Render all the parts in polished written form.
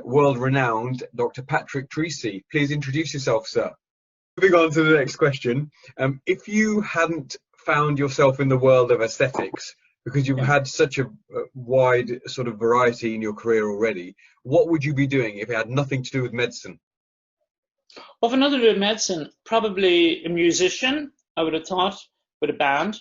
world-renowned Dr. Patrick Treacy. Please introduce yourself, sir. Moving on to the next question. If you hadn't found yourself in the world of aesthetics, because you've had such a wide sort of variety in your career already, what would you be doing if it had nothing to do with medicine? Well, if nothing to do with medicine, probably a musician, I would have thought, with a band.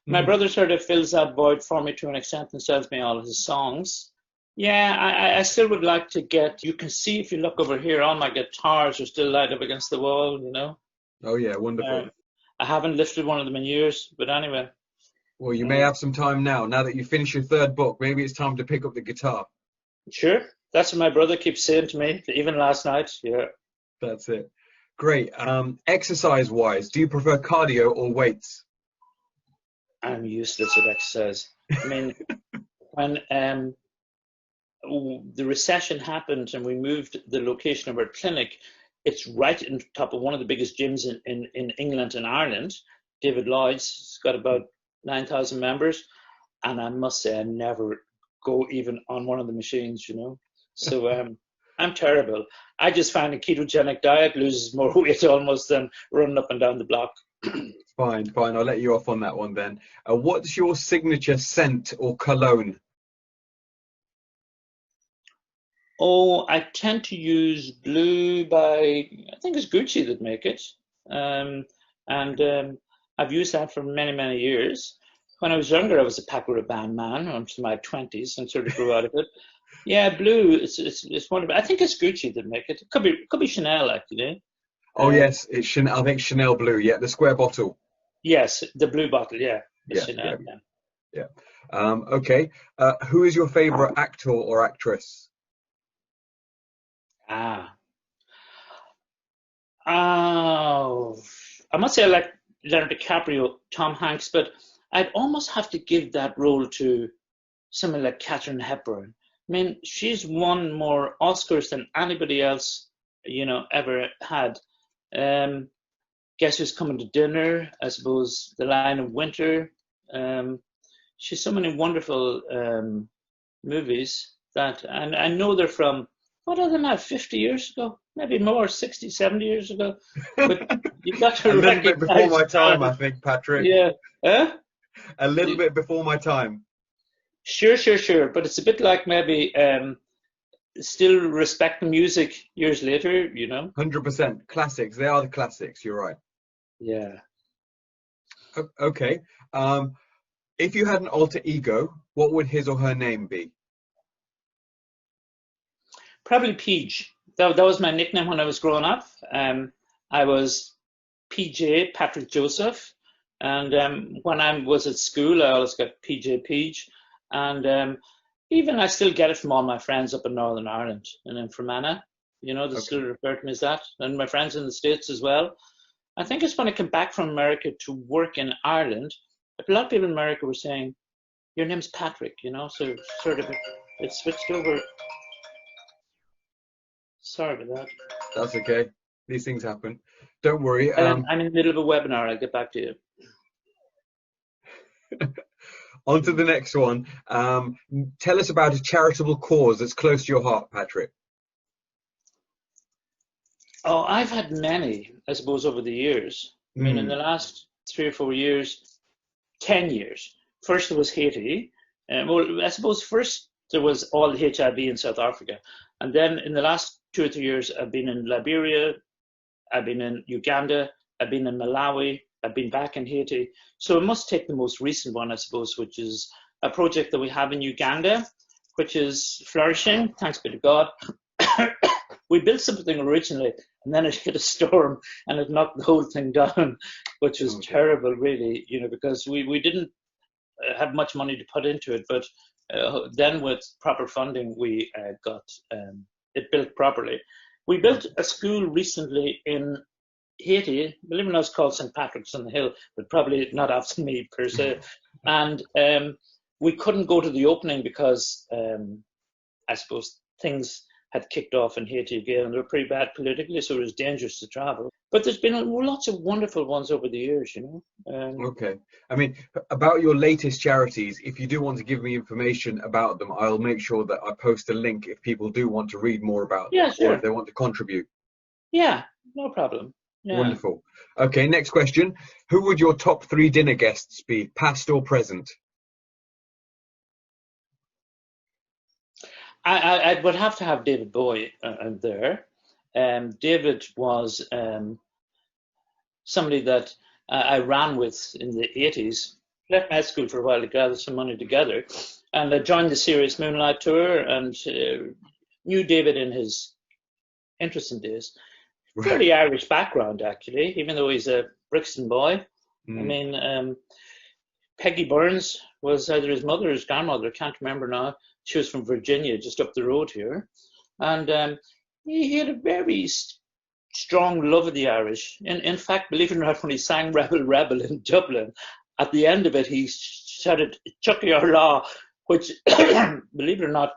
My brother sort of fills that void for me to an extent and sells me all of his songs. Yeah, I still would like to get, you can see if you look over here, all my guitars are still light up against the wall, you know. Oh yeah, wonderful. I haven't lifted one of them in years, but anyway. Well, you may have some time now that you finish your third book. Maybe it's time to pick up the guitar. Sure, that's what my brother keeps saying to me, even last night. Yeah. That's it. Great. Exercise-wise, do you prefer cardio or weights? I'm useless at exercise. I mean, when the recession happened and we moved the location of our clinic, it's right on top of one of the biggest gyms in England and Ireland, David Lloyd's. It's got about 9,000 members. And I must say, I never go even on one of the machines, you know. So I'm terrible. I just find a ketogenic diet loses more weight almost than running up and down the block. Fine. I'll let you off on that one then. What's your signature scent or cologne? Oh, I tend to use Blue by, I think it's Gucci that make it. I've used that for many, many years. When I was younger, I was a Paco Rabanne man until my 20s and sort of grew out of it. Yeah, Blue, it's wonderful. I think it's Gucci that make it. It could be Chanel, actually. Oh, yes, it's Chanel. I think Chanel Blue, yeah, the square bottle. Yes, the blue bottle, yeah. Chanel, yeah. Okay. Who is your favorite actor or actress? Oh, I must say I like Leonardo DiCaprio, Tom Hanks, but I'd almost have to give that role to someone like Katharine Hepburn. I mean, she's won more Oscars than anybody else, you know, ever had. Guess Who's Coming to Dinner? I suppose The Lion of Winter. She's so many wonderful movies that, and I know they're from, what are they now, 50 years ago? Maybe more, 60, 70 years ago. But you've got to a little bit before my time, I think, Patrick. Yeah. A little bit before my time. Sure. But it's a bit like maybe still respecting music years later, you know? 100%. Classics. They are the classics. You're right. Yeah. Okay. If you had an alter ego, what would his or her name be? Probably Peach. That was my nickname when I was growing up. I was PJ, Patrick Joseph. And when I was at school, I always got PJ Peach. And even I still get it from all my friends up in Northern Ireland and in Fermanagh. You know, they still refer to me as that. And my friends in the States as well. I think it's when I came back from America to work in Ireland, a lot of people in America were saying, your name's Patrick, you know, so sort of it switched over. Sorry about that. That's okay. These things happen. Don't worry. I'm in the middle of a webinar. I'll get back to you. On to the next one. Tell us about a charitable cause that's close to your heart, Patrick. Oh, I've had many, I suppose, over the years. I mean, in the last 3 or 4 years, 10 years. First, there was Haiti. Well, I suppose first there was all the HIV in South Africa. And then in the last 2 or 3 years, I've been in Liberia, I've been in Uganda, I've been in Malawi, I've been back in Haiti. So I must take the most recent one, I suppose, which is a project that we have in Uganda, which is flourishing, thanks be to God. We built something originally, and then it hit a storm, and it knocked the whole thing down, which was terrible, really, you know, because we didn't have much money to put into it, but then with proper funding, we got it built properly. We built a school recently in Haiti, believe it or not, it's called St. Patrick's on the Hill, but probably not after me per se. And we couldn't go to the opening because I suppose things had kicked off in Haiti again, and they were pretty bad politically, so it was dangerous to travel. But there's been lots of wonderful ones over the years, Okay. I mean, about your latest charities, if you do want to give me information about them, I'll make sure that I post a link if people do want to read more about them, Yeah, or sure. if they want to contribute. Yeah, no problem. Yeah. Wonderful. Okay, next question. Who would your top 3 dinner guests be, past or present? I would have to have David Bowie there. David was somebody that I ran with in the 80s. Left med school for a while to gather some money together, and I joined the Serious Moonlight Tour and knew David in his interesting days. Right. Fairly Irish background, actually, even though he's a Brixton boy. I mean, Peggy Burns was either his mother or his grandmother, I can't remember now. She was from Virginia, just up the road here. And he had a very strong love of the Irish. In fact, believe it or not, when he sang Rebel, Rebel in Dublin, at the end of it, he shouted Chucky or Law, which, believe it or not,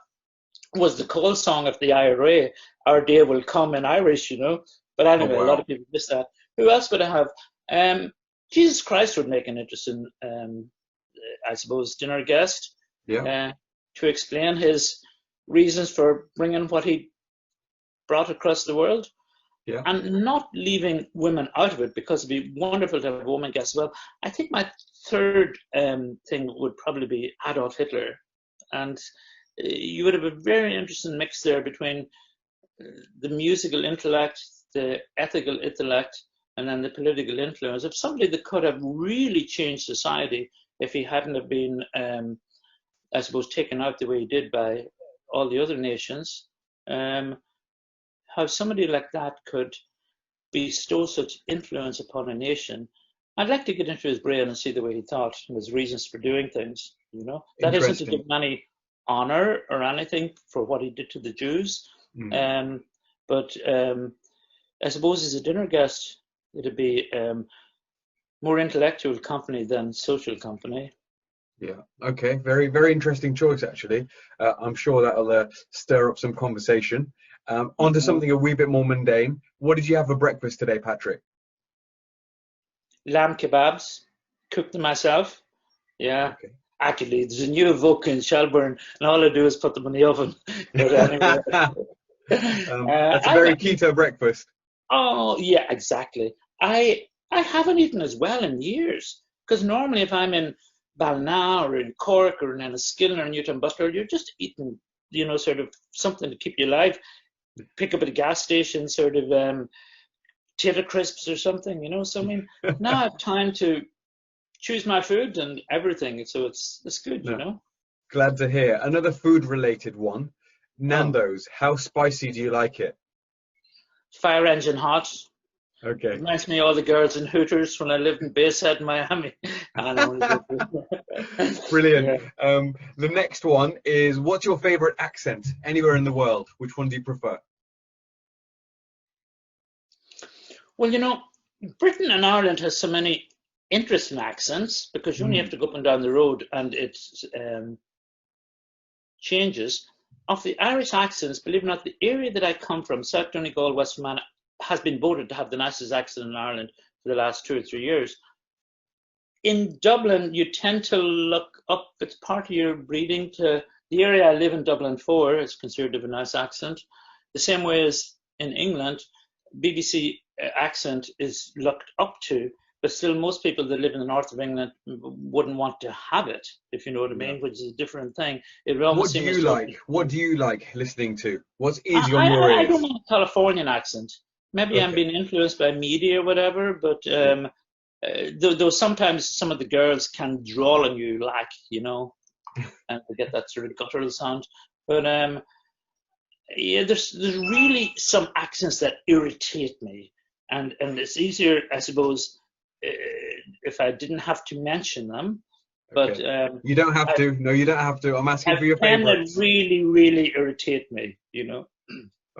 was the call song of the IRA, Our Day Will Come in Irish, But anyway, Oh, wow. A lot of people miss that. Who else would I have? Jesus Christ would make an interesting, I suppose, dinner guest. Yeah. To explain his reasons for bringing what he brought across the world. Yeah. And not leaving women out of it, because it'd be wonderful to have a woman guest as well. I think my third thing would probably be Adolf Hitler. And you would have a very interesting mix there between the musical intellect, the ethical intellect, and then the political influence of somebody that could have really changed society if he hadn't have been, I suppose, taken out the way he did by all the other nations. How somebody like that could bestow such influence upon a nation. I'd like to get into his brain and see the way he thought and his reasons for doing things. That isn't to give him any honor or anything for what he did to the Jews. But I suppose as a dinner guest, it'd be more intellectual company than social company. Yeah. Okay. Very, very interesting choice, actually. I'm sure that'll stir up some conversation. On to something a wee bit more mundane. What did you have for breakfast today, Patrick? Lamb kebabs, cooked them myself. Yeah. Okay. Actually, there's a new Vogue in Shelburne, and all I do is put them in the oven. But anyway. That's a very keto breakfast. Oh, yeah, exactly. I haven't eaten as well in years, because normally if I'm in Ballina or in Cork or in Enniskillen or Newton Butler, you're just eating, sort of something to keep you alive. Pick up at a gas station, sort of potato crisps or something, So I mean, now I have time to choose my food and everything, so it's good, Glad to hear. Another food-related one. Nandos. How spicy do you like it? Fire engine hot. Okay. Reminds me of all the girls in Hooters when I lived in Bayside, Miami. Brilliant. Yeah. The next one is, what's your favorite accent anywhere in the world? Which one do you prefer? Well, Britain and Ireland has so many interesting accents, because you only have to go up and down the road and it changes. Of the Irish accents, believe it or not, the area that I come from, South Donegal, West Fermanagh, has been voted to have the nicest accent in Ireland for the last 2 or 3 years. In Dublin, you tend to look up, it's part of your breeding to the area I live in, Dublin 4, is considered to have a nice accent. The same way as in England, BBC accent is looked up to, but still most people that live in the north of England wouldn't want to have it, if you know what I mean, which is a different thing. What do you like? What do you like listening to? What's easy on your ears? I don't want a Californian accent. Maybe I'm being influenced by media or whatever, but though sometimes some of the girls can drawl on you, and they get that sort of guttural sound. But yeah, there's really some accents that irritate me, and it's easier, I suppose, if I didn't have to mention them. But you don't have to. No, you don't have to. I'm asking for your favorites. That really, really irritate me.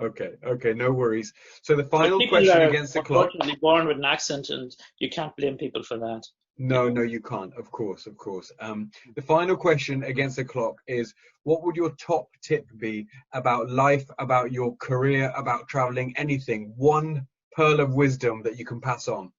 Okay, no worries. So the final question against the clock. Unfortunately, born with an accent, and you can't blame people for that. No, no, you can't. Of course, of course. The final question against the clock is, what would your top tip be about life, about your career, about traveling, anything? One pearl of wisdom that you can pass on.